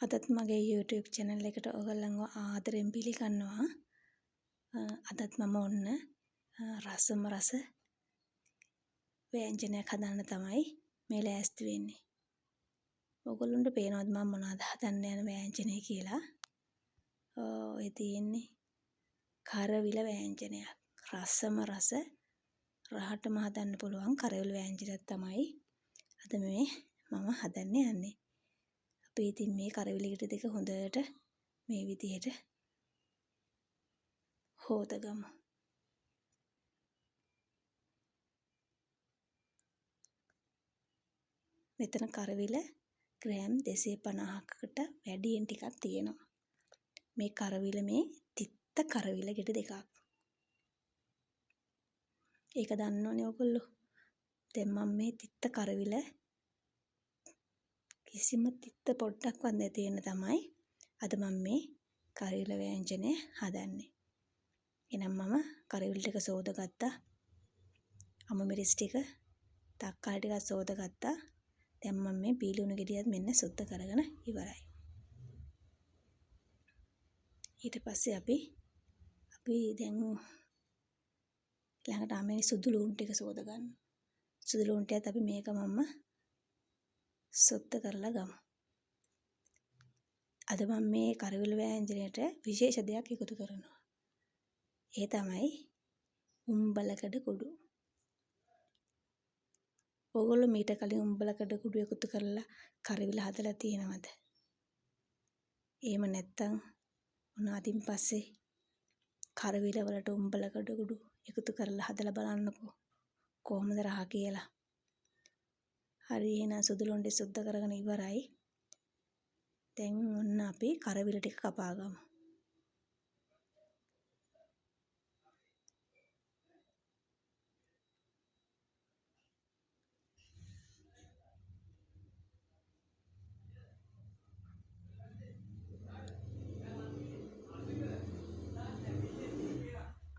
අදත් මගේ YouTube channel එකට ඔයගොල්ලන්ව ආදරෙන් පිළිගන්නවා. අදත් මම ඔන්න රසම රස ව්‍යංජනයක් හදන්න තමයි මේ ලෑස්ති වෙන්නේ. ඔයගොල්ලන්ට පේනවද මම මොනවද හදන්න යන ව්‍යංජනය කියලා? ඔය තියෙන්නේ කරවිල ව්‍යංජනයක්. රසම රස රහටම හදන්න පුළුවන් කරවිල ව්‍යංජනයක් තමයි අද මම හදන්න යන්නේ. අපි ඉතින් මේ කරවිල ගෙඩි දෙක හොඳට මේ විදිහට හොදගමු. මෙතන කරවිල ග්‍රෑම් 250කට වැඩියෙන් ටිකක් තියෙනවා. මේ කරවිල මේ තිත්ත කරවිල ගෙඩි දෙකක්. ඒක දන්නවනේ ඔයගොල්ලෝ. දැන් මම මේ තිත්ත කරවිල කිසිම තිත්ත පොඩ්ඩක්වත් නැති වෙන තමයි අද මම මේ කරවිල ව්‍යංජනය හදන්නේ. එහෙනම් මම කරවිල ටික සෝදගත්තා. අමු මිරිස් ටික, තක්කාලි ටිකක් සෝදගත්තා. දැන් මම මේ බීලුණු ගෙඩියත් මෙන්න සුද්ධ කරගෙන ඉවරයි. ඊට පස්සේ අපි දැන් ළඟට ආමේ සුදු ලුණු ටික සෝද ගන්න. සුදු ලුණු ටිකත් අපි මේක මම සුද්ධ කරලා ගමු. අද මම මේ කරවිල ව්‍යංජනයට විශේෂ දෙයක් එකතු කරනවා. ඒ තමයි උම්බලකඩ කුඩු. ඔයගොල්ලෝ මීට කලින් උම්බලකඩ කුඩු එකතු කරලා කරවිල හදලා තියෙනවද? එහෙම නැත්නම් උනාටින් පස්සේ කරවිල වලට උම්බලකඩ කුඩු එකතු කරලා හදලා බලන්නකෝ. කොහොමද රහ කියලා. හරි එහෙනම් සුදු ලුණු ටික සුද්ධ කරගෙන ඉවරයි. දැන් ඔන්න අපි කරවිල ටික කපා ගමු.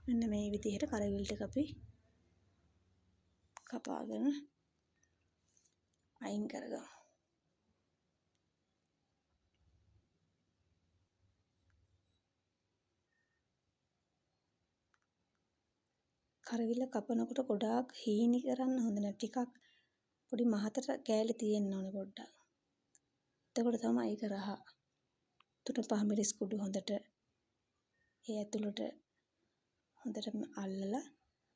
මෙන්න මේ විදිහට කරවිල ටික අපි කපාගෙන අයින් කරගමු. කරවිල කපනකොට ගොඩාක් හීනි කරන්න හොඳ නැහැ. ටිකක් පොඩි මහතට කෑලි තියෙන්න ඕනේ පොඩ්ඩක්. එතකොට තමයි ඒක රහ. තුන පහ මිරිස් කුඩු හොඳට ඒ ඇතුළට හොඳට අල්ලලා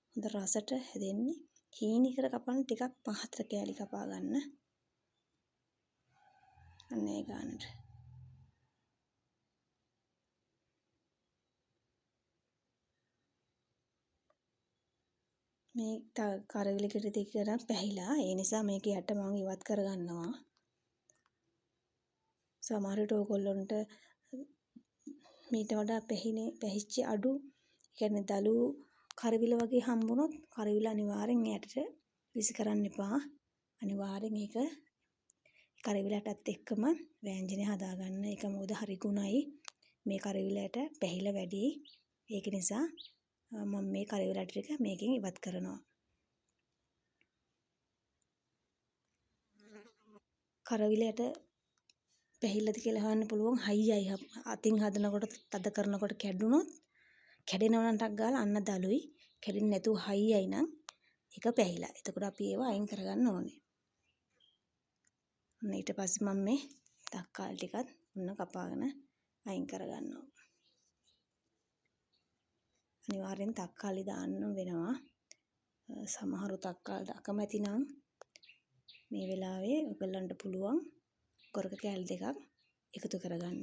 හොඳ රසට හැදෙන්නේ. හීනි කර කපන්න ටිකක් මහතට කෑලි කපා ගන්න. අන්න ඒ ගන්නට. මේ කරවිල ගෙඩි දෙක නම් පැහිලා. ඒ නිසා මේක යට මම ඉවත් කරගන්නවා. සමහර විට ඕගොල්ලන්ට මීට වඩා පැහිච්ච අඩු කියන්නේ දලු කරවිල වගේ හම්බුනොත් කරවිල අනිවාර්යෙන් යටට විසි කරන්න එපා. අනිවාර්යෙන් ඒක කරවිලටත් එක්කම ව්‍යංජනය හදාගන්න. ඒක මොකද හරි ගුණයි. මේ කරවිලට පැහිලා වැඩි. ඒක නිසා මම මේ කරවිල ටික මේකෙන් ඉවත් කරනවා. කරවිලට පැහිලාද කියලා හොයන්න පුළුවන්. හයියයි අතින් හදනකොට තද කරනකොට කැඩුනොත් කැඩෙනවා නම් ටක් ගාලා අන්න දලුයි. කැඩෙන්නේ නැතුව හයියයි නම් ඒක පැහිලා. එතකොට අපි ඒව අයින් කරගන්න ඕනේ. ඔන්න ඊට පස්සේ මම මේ තක්කාලි ටිකත් ඔන්න කපාගෙන අයින් කරගන්නවා. අනිවාර්යෙන් තක්කාලි දාන්න වෙනවා. සමහරු තක්කාලි අකමැති නම් මේ වෙලාවේ ඔයගලන්ට පුළුවන් ගොරක කෑලි දෙකක් එකතු කරගන්න.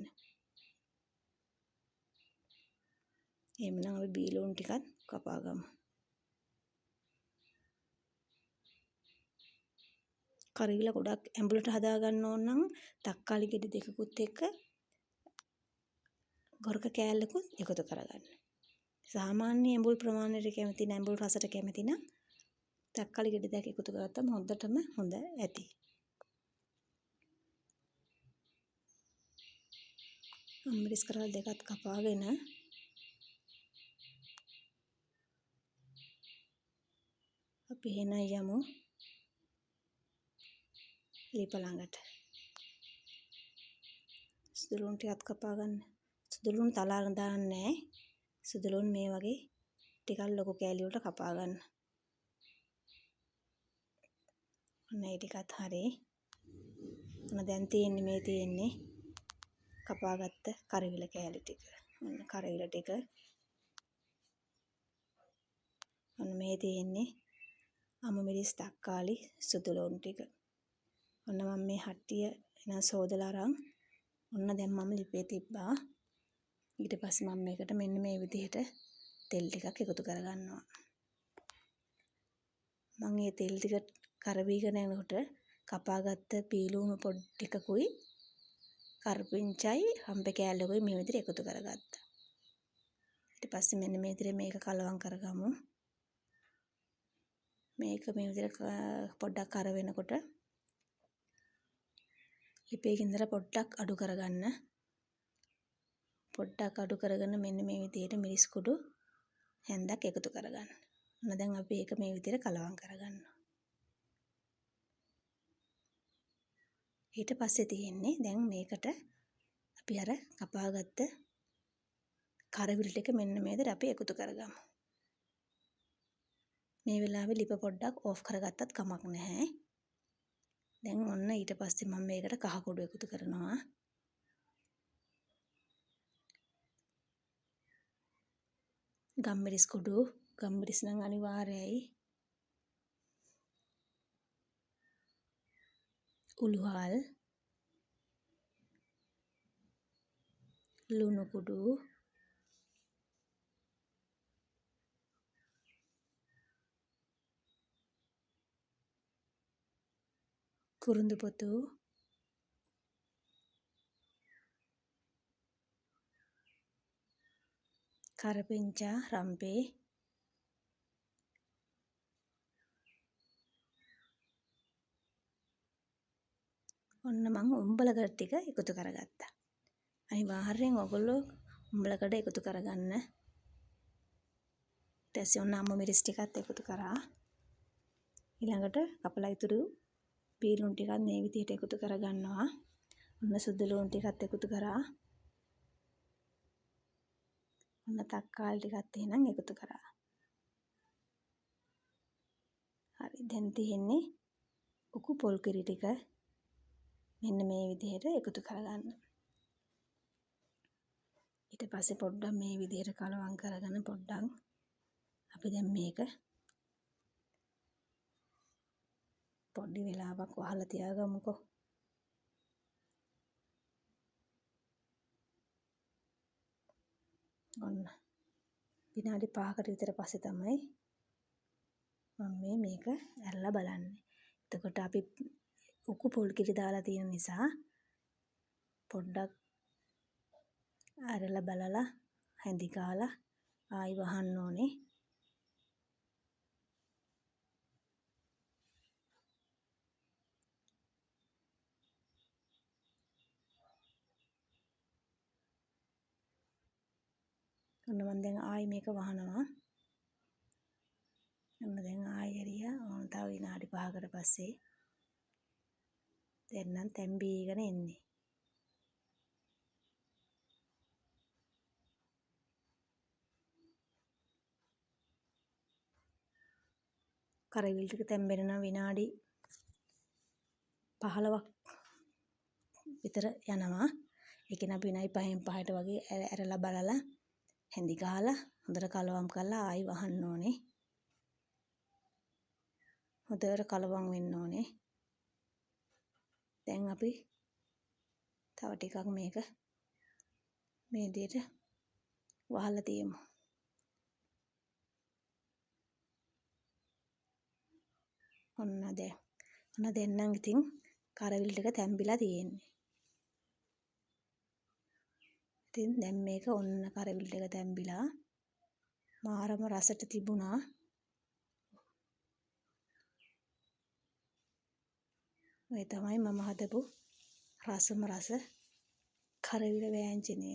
එහෙමනම් අපි බීලුණු ටිකත් කපා ගමු. කරවිල ගොඩක් ඇඹුලට හදා ගන්න ඕන නම් තක්කාලි ගෙඩි දෙකකුත් එක්ක ගොරක කෑල්ලකුත් එකතු කරගන්න. සාමාන්‍ය ඇඹුල් ප්‍රමාණයට කැමති නම් ඇඹුල් රසට කැමති නම් තක්කාලි ගෙඩි දෙක එකතු කරගත්තම හොඳටම හොඳ ඇති. මිරිස් කරවල දෙකත් කපාගෙන අපි එන යමු ලිප ළඟට. සුදු ලුණු ටිකත් කපා ගන්න. සුදු ලුණු තලාගෙන දාන්නේ නැහැ. සුදු ලුණු මේ වගේ ටිකක් ලොකු කෑලි වලට කපා ගන්න. ඔන්න ඒ ටිකත් හරි. ඔන්න දැන් තියෙන්නේ කපාගත්ත කරවිල කෑලි ටික. ඔන්න කරවිල ටික. ඔන්න මේ තියෙන්නේ අමු මිරිස් තක්කාලි සුදු ලුණු ටික. ඔන්න මම මේ හට්ටිය එන සෝදලා අරන් ඔන්න දැන් මම ලිපේ තිබ්බා. ඊට පස්සේ මම මේකට මෙන්න මේ විදිහට තෙල් ටිකක් එකතු කරගන්නවා. මම මේ තෙල් ටික කරවීගෙන යනකොට කපාගත්ත පීලුණු පොඩි ටිකකුයි කරපිංචයි හම්බේ කෑල්ලකුයි මේ විදිහට එකතු කරගත්තා. ඊට පස්සේ මෙන්න මේ විදිහට මේක කලවම් කරගමු. මේක මේ විදිහට පොඩ්ඩක් කර වෙනකොට ලිපේ ගින්දර පොඩ්ඩක් අඩු කරගන්න. පොඩ්ඩක් අඩු කරගෙන මෙන්න මේ විදිහට මිරිස් කුඩු හැන්දක් එකතු කරගන්න. ඔන්න දැන් අපි ඒක මේ විදිහට කලවම් කරගන්නවා. ඊට පස්සේ තියෙන්නේ දැන් මේකට අපි අර කපාගත්ත කරවිල ටික මෙන්න මේ විදිහට අපි එකතු කරගමු. මේ වෙලාවේ ලිප පොඩ්ඩක් ඕෆ් කරගත්තත් කමක් නැහැ. දැන් ඔන්න ඊට පස්සේ මම මේකට කහ කුඩු එකතු කරනවා. ගම්මිරිස් කුඩු, ගම්මිරිස් නම් අනිවාර්යයි. උළුහල්, ලුණු කුඩු, කුරුඳු පොතු, කරපිංචා, රම්පේ, ඔන්න මම උම්බලකඩ ටික එකතු කරගත්තා. අනිවාර්යෙන් ඔයගොල්ලෝ උම්බලකඩ එකතු කරගන්න. ඊට පස්සේ ඔන්න අමු මිරිස් ටිකත් එකතු කරා. ඊළඟට කපලා ඉතුරු පීලුණු ටිකත් මේ විදිහට එකතු කරගන්නවා. ඔන්න සුදු ලුණු ටිකත් එකතු කරා. ඔන්න තක්කාලි ටිකත් එහෙනම් එකතු කරා. හරි දැන් තියෙන්නේ උකු පොල් කිරි ටික මෙන්න මේ විදිහට එකතු කරගන්න. ඊට පස්සේ පොඩ්ඩක් මේ විදිහට කලවම් කරගෙන පොඩ්ඩක් අපි දැන් මේක පොඩි වෙලාවක් වහලා තියාගමුකෝ. ඔන්න විනාඩි 5කට විතර පස්සේ තමයි මම මේක ඇරලා බලන්නේ. එතකොට අපි උකු පොල් කිරි දාලා තියෙන නිසා පොඩ්ඩක් ඇරලා බලලා හැඳි කාලා ආයි වහන්න ඕනේ. ඔන්න මම දැන් ආයි මේක වහනවා. ඔන්න දැන් ආයි ඇරියා. ඕන තව විනාඩි 5කට පස්සේ දැන් නම් තැම්බීගෙන එන්නේ. කරවිල් ටික තැම්බෙන නම් විනාඩි 15ක් විතර යනවා. ඒ කියන්නේ අපි විනාඩි 5න් 5ට වගේ ඇරලා බලලා හැඳි ගහලා හොඳට කලවම් කරලා ආයි වහන්න ඕනේ. හොඳට කලවම් වෙන්න ඕනේ. දැන් අපි තව ටිකක් මේක මේ විදිහට වහලා තියමු. ඔන්න දැන් නම් ඉතින් කරවිල් ටික තැම්බිලා තියෙන්නේ. ඉතින් දැන් මේක ඔන්න කරවිල් ටික තැම්බිලා මාරම රසට තිබුණා. ඔය තමයි මම හදපු රසම රස කරවිල වෑංජනය.